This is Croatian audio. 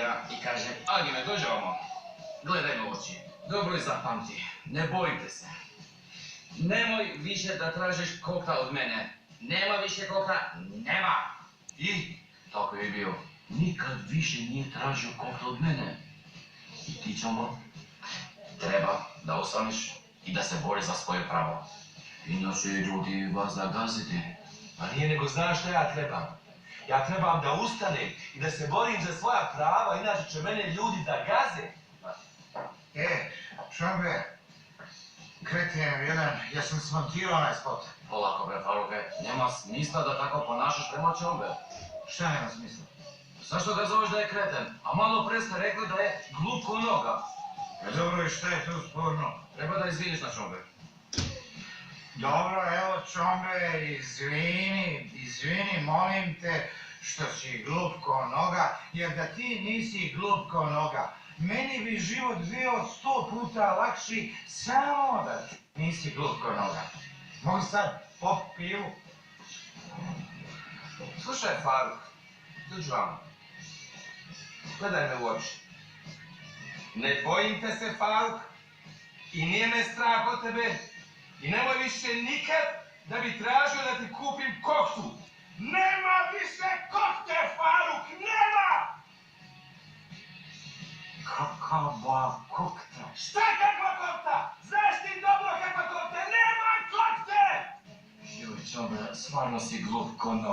ja i kažem, Agime, dođi ovamo. Gledaj me u oči. Dobro i zapamti. Ne bojte se. Nemoj više da tražiš kokta od mene. Nema više kokta. Nema. I tako je bio. Nikad više nije tražio kokta od mene. I ti ćemo. Treba da ostaniš i da se boriš za svoje pravo. Inače ljudi vas zagaziti. Pa nije nego znaš šta ja trebam. Ja trebam da ustanem i da se borim za svoja prava, inače će mene ljudi da gaze. Čombe, kreten jedan, ja sam smontirao onaj spot. Polako bre, Faruke, nema smisla da tako ponašaš prema Čombe. Šta nema smisla? Zašto ga zoveš da je kreten? A malo pre ste rekli da je glup ko noga. Dobro, i šta je tu sporno? Treba da izviniš na Čombe. Dobro, evo Čombe, izvini, molim te što si glup ko noga, jer da ti nisi glup ko noga, meni bi život bio 100 puta lakši samo da ti nisi glup ko noga. Mogu sad popiti pivu? Slušaj, Faruk, dođi vamo. Gledaj me u oči. Ne bojim te se, Faruk, i nije me strah od tebe, i nemoj više nikad da bi tražio da ti kupim koktu. Nema više kokte, Faruk, nema! Kakava kokta? Šta je kakva kokta? Znaš ti dobro kakva kokta? Nema kokte! Joj, Čombe, stvarno si glup ko noga.